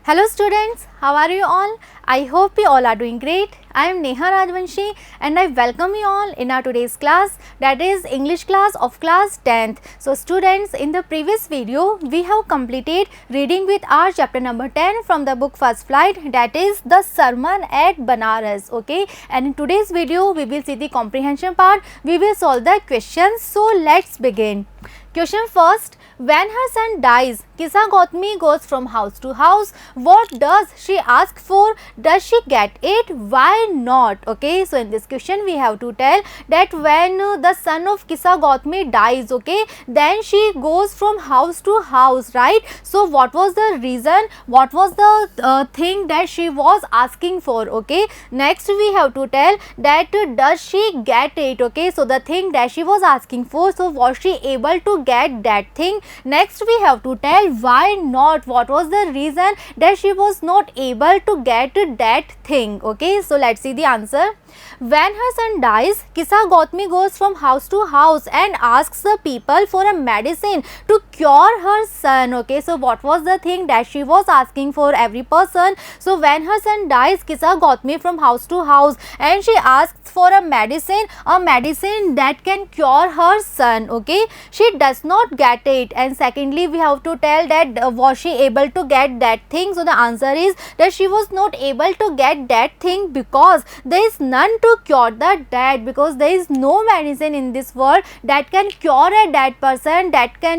Hello students, how are you all? I hope you all are doing great. I am Neha Rajvanshi and I welcome you all in our today's class, that is English class of class 10th. So students, in the previous video we have completed reading with our chapter number 10 from the book First Flight, that is the Sermon at Banaras. Okay, and in today's video we will see the comprehension part, we will solve the questions. So let's begin. Question first. When her son dies, Kisa Gautami goes from house to house. What does she ask for? Does she get it? Why not? Okay, so in this question we have to tell that when the son of Kisa Gautami dies, okay, then she goes from house to house, right? So what was the reason? What was the thing that she was asking for? Okay, next we have to tell that does she get it? Okay, so the thing that she was asking for, so was she able to get that thing? Next we have to tell why not, what was the reason that she was not able to get that thing. Okay, so let's see the answer. When her son dies, Kisa Gautami goes from house to house and asks the people for a medicine to cure her son. Okay, so what was the thing that she was asking for every person? So when her son dies, Kisa Gautami from house to house and she asks for a medicine that can cure her son. Okay, she does not get it. And secondly we have to tell that was she able to get that thing? So the answer is that she was not able to get that thing because there is none to cure the dead, because there is no medicine in this world that can cure a dead person, that can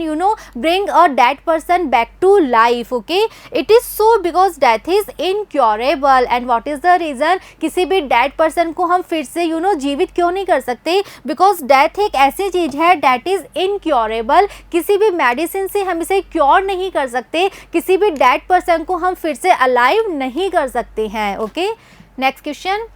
bring a dead person back to life. Okay, it is so because death is incurable. And what is the reason? किसी भी dead person को हम फिर से जीवित क्यों नहीं कर सकते? because death एक ऐसी चीज है that is incurable. किसी भी मेडिसिन से हम इसे क्योर नहीं कर सकते, किसी भी dead person को हम फिर से alive नहीं कर सकते हैं. Okay, next question.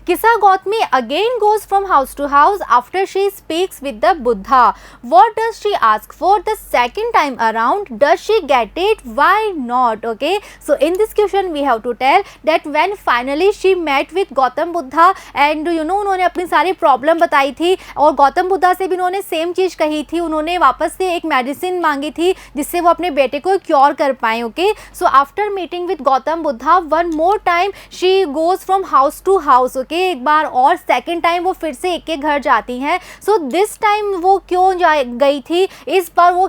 Kisa Gautami again goes from house to house after she speaks with the Buddha. What does she ask for the second time around? Does she get it? Why not? Okay, so in this question we have to tell that when finally she met with Gautam Buddha and उन्होंने अपनी सारी problem बताई थी और गौतम बुद्धा से भी उन्होंने same चीज़ कही थी, उन्होंने वापस से एक मेडिसिन मांगी थी जिससे वो अपने बेटे को क्योर कर पाए. Okay, so after meeting with Gautam Buddha one more time she goes from house to house. Okay, एक बार और सेकंड टाइम वो फिर से एक एक घर जाती हैं. सो दिस टाइम वो क्यों गई थी? इस बार वो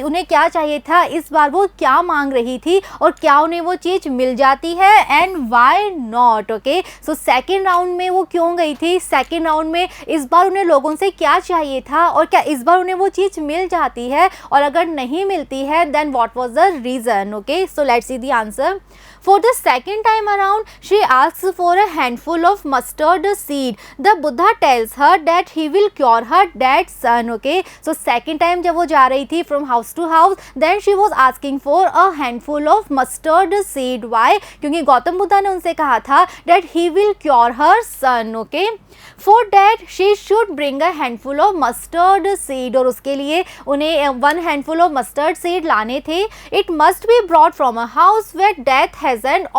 उन्हें क्या चाहिए था? इस बार वो क्या मांग रही थी और क्या उन्हें वो चीज़ मिल जाती है? And why not? Okay, so second round में वो क्यों गई थी? सेकंड राउंड में इस बार उन्हें लोगों से क्या चाहिए था और क्या इस बार उन्हें वो चीज़ मिल जाती है? और अगर नहीं मिलती है then what was the reason? Okay, so let's see the answer. For the second time around, she asks for a handful of mustard seed. The Buddha tells her that he will cure her dead son. Okay, so second time जब वो जा रही थी from house to house, then she was asking for a handful of mustard seed. Why? क्योंकि गौतम बुद्धा ने उनसे कहा था that he will cure her son. Okay, for that she should bring a handful of mustard seed. और उसके लिए उन्हें one handful of mustard seed लाने थे. It must be brought from a house where death hasn't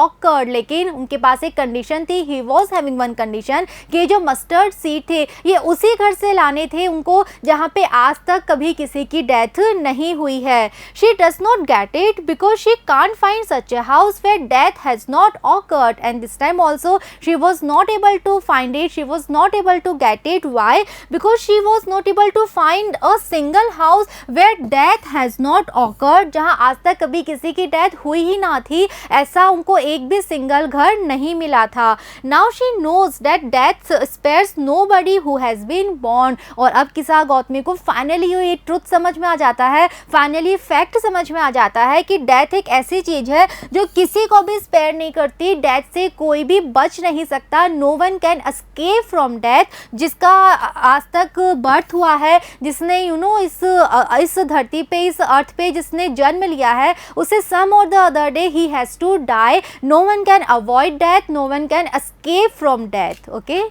occurred. लेकिन उनके पास एक condition थी, he was having one condition, कि जो मस्टर्ड सीड थे ये उसी घर से लाने थे उनको जहाँ पे आज तक कभी किसी की डेथ नहीं हुई है. She does not get it because she can't find such a house where death has not occurred. And this time also she was not able to find it, she was not able to get it. Why? Because she was not able to find a single house where death has not occurred. जहाँ आज तक कभी किसी की death हुई ही ना थी, ऐसा उनको एक भी सिंगल घर नहीं मिला था. Now she knows that death spares nobody who has been born. और अब किसा गौतमी को फाइनली ये ट्रुथ समझ में आ जाता है, फाइनली फैक्ट समझ में आ जाता है कि डेथ एक ऐसी चीज़ है जो किसी को भी स्पेयर नहीं करती, डेथ से कोई भी बच नहीं सकता. No one can escape from death. जिसका आज तक बर्थ हुआ है, जिसने इस धरती पे, इस अर्थ पे जिसने जन्म लिया है, उसे some or the other day he has to die. No one can avoid death, no one can escape from death. Okay,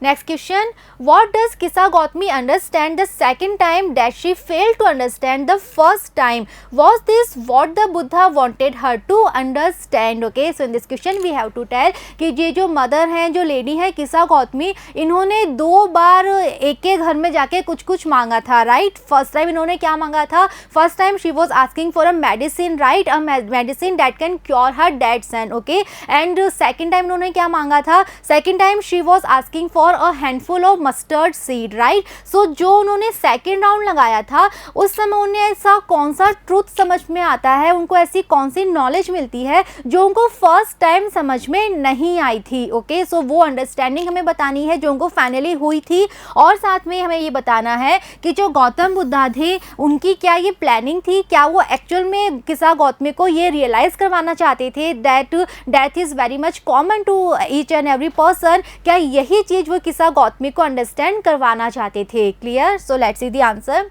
Next question, what does Kisagotami understand the second time that she failed to understand the first time? Was this what the Buddha wanted her to understand? Okay, so in this question we have to tell कि ये जो mother हैं, जो lady है किसागौतमी, इन्होंने 2 बार एक के घर में जाके कुछ कुछ मांगा था, राइट? फर्स्ट टाइम इन्होंने क्या मांगा था? First time she was asking for a medicine, right? A medicine that can cure her dead son, okay? And second time इन्होंने क्या मांगा था? Second time she was asking for a handful of mustard seed, right? So जो उन्होंने second round लगाया था उस समय उन्हें ऐसा कौन सा ट्रूथ समझ में आता है, उनको ऐसी कौन सी नॉलेज मिलती है जो उनको फर्स्ट टाइम समझ में नहीं आई थी, ओके? सो वो अंडरस्टैंडिंग हमें बतानी है जो उनको फाइनली हुई थी, और साथ में हमें ये बताना है कि जो गौतम बुद्धा थे उनकी क्या ये प्लानिंग थी, क्या वो एक्चुअल में किसागौतमी को ये रियलाइज़ करवाना चाहते थे that death is very much common to each and every person, क्या यही चीज़ वो किसागौतमी को अंडरस्टैंड करवाना चाहते थे? Clear? So let's see the answer.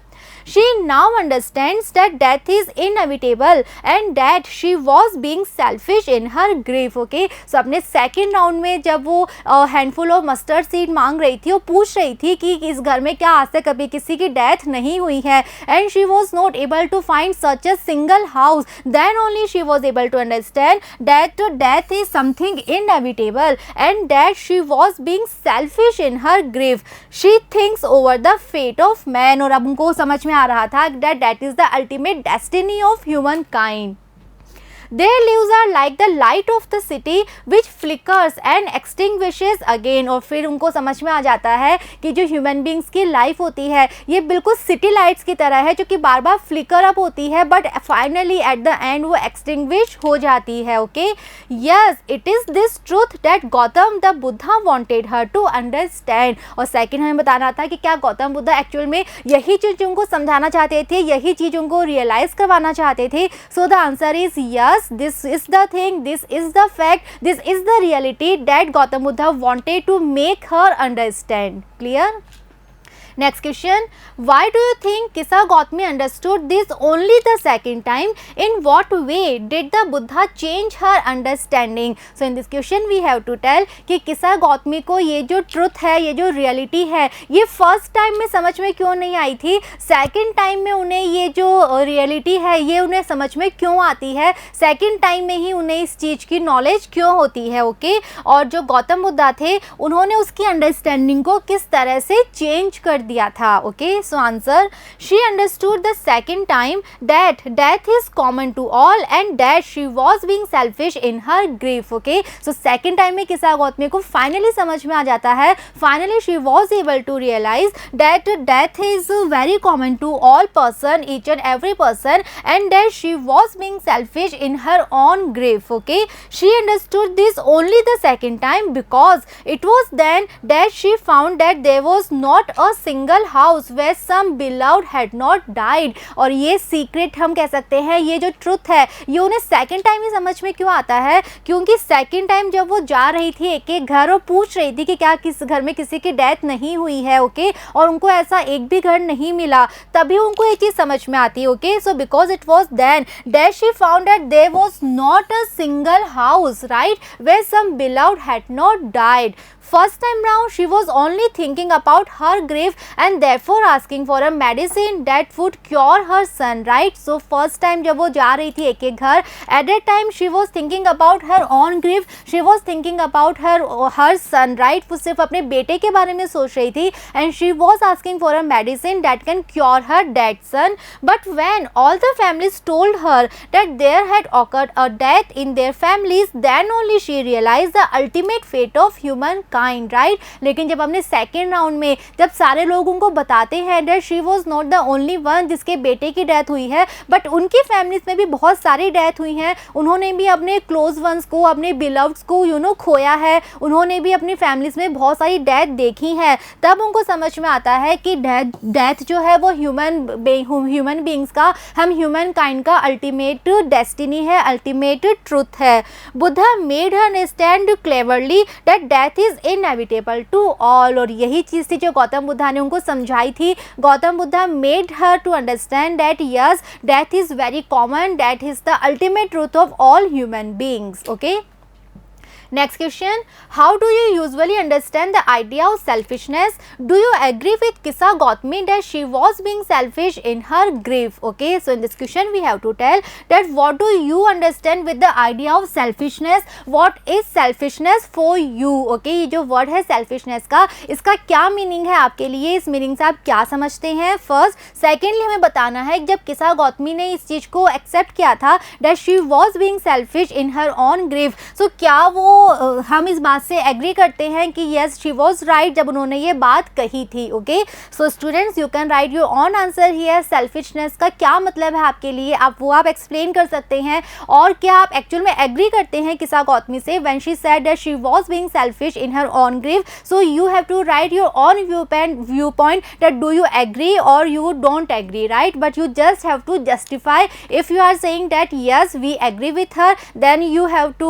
She now understands that death is inevitable and that she was being selfish in her grief. Okay, so अपने second round में जब वो हैंडफुल ऑफ मस्टर्ड सीड मांग रही थी, वो पूछ रही थी कि इस घर में क्या आज से कभी किसी की डेथ नहीं हुई है, and she was not able to find such a single house, then only she was able to understand that death is something inevitable and that she was being selfish in her grief. She thinks over the fate of man, और अब उनको समझ में आ रहा था that is the ultimate destiny of humankind. Their lives are like the light of the city which flickers and extinguishes again. और फिर उनको समझ में आ जाता है कि जो ह्यूमन बींग्स की लाइफ होती है ये बिल्कुल सिटी लाइट्स की तरह है जो कि बार बार फ्लिकर अप होती है but finally at the end वो एक्सटिंग्विश हो जाती है, okay? Yes, it is this truth that Gautam the Buddha wanted her to understand. और सेकंड हमें बताना था कि क्या गौतम बुद्धा एक्चुअल में यही चीज़ उनको समझाना चाहते थे, यही चीज़ उनको रियलाइज़ करवाना चाहते थे. So the answer is yes. This is the thing, this is the fact, this is the reality that Gautam Buddha wanted to make her understand. Clear? Next question, why do you think Kisagotami understood this only the second time? In what way did the Buddha change her understanding? So in this question we have to tell कि Kisagotami को ये जो truth है, ये जो reality है, ये first time में समझ में क्यों नहीं आई थी, second time में उन्हें ये जो reality है ये उन्हें समझ में क्यों आती है, second time में ही उन्हें इस चीज़ की knowledge क्यों होती है, ओके? और जो गौतम बुद्धा थे उन्होंने उसकी understanding को किस तरह से change कर दिया था, okay? So answer, she understood the second time that death is common to all and that she was being selfish in her grief, okay? So second time में किसागौतमी को फाइनली समझ में आ जाता है, finally she was able to realise that death is very common to all person, each and every person, and that she was being selfish in her own grief, okay? She understood this only the second time because it was then that she found that there was not a single house where some beloved had not died. और ये secret हम कह सकते हैं, ये जो truth है ये उन्हें सेकेंड टाइम ही समझ में क्यों आता है, क्योंकि सेकेंड टाइम जब वो जा रही थी एक एक घर और पूछ रही थी कि क्या किस घर में किसी की डेथ नहीं हुई है, ओके? और उनको ऐसा एक भी घर नहीं मिला, तभी उनको ये चीज़ समझ में आती है, okay? So because it was then that she found that there was not a single house, right, where some beloved had not died. First time round she was only thinking about her grief and therefore asking for a medicine that would cure her son, right? So first time जब वो जा रही थी एक एक घर, at that time she was thinking about her own grief, she was thinking about her son, right? वो सिर्फ अपने बेटे के बारे में सोच रही थी and she was asking for a medicine that can cure her dead son. But when all the families told her that there had occurred a death in their families, then only she realized the ultimate fate of humankind. Right, लेकिन जब हमने second round में जब सारे लोग उनको बताते हैं that she was not the only one जिसके बेटे की डेथ हुई है, बट उनकी फैमिलीज में भी बहुत सारी डेथ हुई हैं, उन्होंने भी अपने क्लोज वंस को, अपने बिलव्ड्स को खोया है, उन्होंने भी अपनी फैमिलीज में बहुत सारी डेथ देखी है, तब उनको समझ में आता है कि डेथ जो है वो ह्यूमन बींग्स का, हम ह्यूमन काइंड का अल्टीमेट डेस्टिनी है, अल्टीमेट ट्रूथ है. Buddha made her understand cleverly that death is inevitable to all. और यही चीज़ थी जो गौतम बुद्धा ने उनको समझाई थी. Gautam Buddha made her to understand that yes death is very common, that is the ultimate truth of all human beings, okay? Next question, how do you usually understand the idea of selfishness? Do you agree with Kissa Gautami that she was being selfish in her grief? Okay, so in this question we have to tell that what do you understand with the idea of selfishness? What is selfishness for you? Okay, ये जो word है selfishness का, इसका क्या meaning है आपके लिए, इस मीनिंग से आप क्या समझते हैं? फर्स्ट, सेकेंडली हमें बताना है जब किसा गौतमी ने इस चीज़ को एक्सेप्ट किया था that she was being selfish in her own grief, so क्या वो हम इस बात से एग्री करते हैं कि yes she was right जब उन्होंने ये बात कही थी? Okay, so students you can write your on answer here. Selfishness का क्या मतलब है आपके लिए, आप एक्सप्लेन कर सकते हैं. और क्या आप एक्चुअल में एग्री करते हैं किसा गौतमी से when she said that she was being selfish in her own grief? So you have to write your own viewpoint that do you agree or you don't agree, right? But you just have to justify. If you are saying that yes we agree with her, then you have to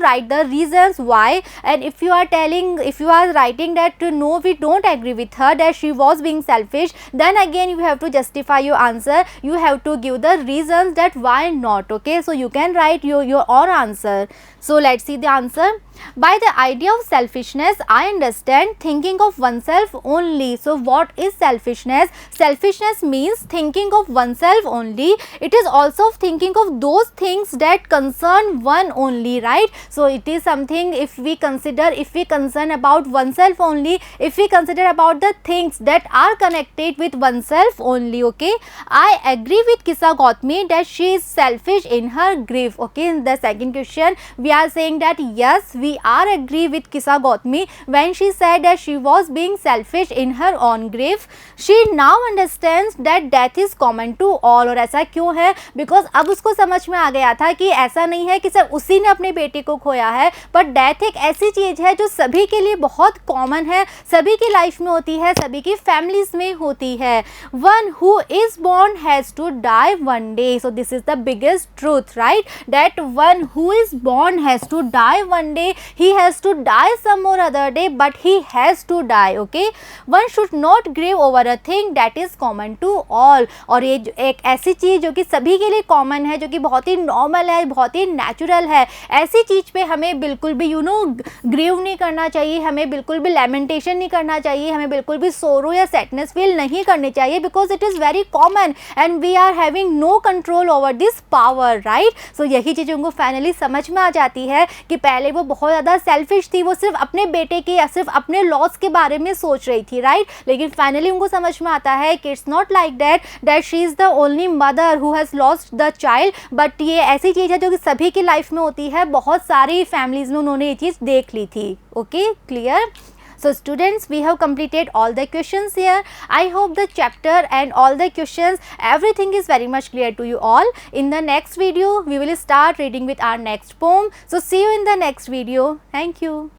write the reasons why. And if you are writing that no we don't agree with her, that she was being selfish, then again you have to justify your answer. You have to give the reasons that why not. Okay, so you can write your own answer. So let's see the answer. By the idea of selfishness, I understand thinking of oneself only. So what is selfishness? Selfishness means thinking of oneself only. It is also thinking of those things that concern one only, right? So it is something, if we concern about oneself only, if we consider about the things that are connected with oneself only. Okay, I agree with Kissa Gautami that she is selfish in her grief. Okay, in the second question we are saying that yes we are agree with Kissa Gautami when she said that she was being selfish in her own grief. She now understands that death is common to all. और ऐसा क्यों है? Because अब उसको समझ में आ गया था कि ऐसा नहीं है कि सिर्फ उसी ने अपने बेटे को खोया है, पर डेथ एक ऐसी चीज़ है जो सभी के लिए बहुत कॉमन है, सभी की लाइफ में होती है, सभी की फैमिलीज में होती है. One who is born has to die one day. So this is the biggest truth, right? That one who is born has to die one day. He has to die some or other day, but he has to die. Okay, one should not grieve over a thing that is common to all. और ये एक ऐसी चीज़ जो कि सभी के लिए common है, जो कि बहुत ही नॉर्मल है, बहुत ही नेचुरल है, ऐसी चीज़ पे हमें बिल्कुल भी ग्रीव नहीं करना चाहिए, हमें बिल्कुल भी लैमेंटेशन नहीं करना चाहिए, हमें बिल्कुल भी सोरो या सैडनेस फील नहीं करनी चाहिए, because it is very common and we are having no control over this power, right? So यही चीज़ उनको फाइनली समझ में आ जाती है कि पहले वो बहुत ज़्यादा सेल्फिश थी, वो सिर्फ अपने बेटे के या सिर्फ अपने लॉस के बारे में सोच रही थी, राइट? लेकिन फाइनली उनको समझ में आता है कि it's not like that she is the only mother who has lost the child, but ये ऐसी चीज़ है जो कि सभी की लाइफ में होती है, बहुत सारी फैमिलीज़ में उन्होंने ये चीज़ देख ली थी. Okay, clear? So students, we have completed all the questions here. I hope the chapter and all the questions, everything is very much clear to you all. In the next video, we will start reading with our next poem. So see you in the next video. Thank you.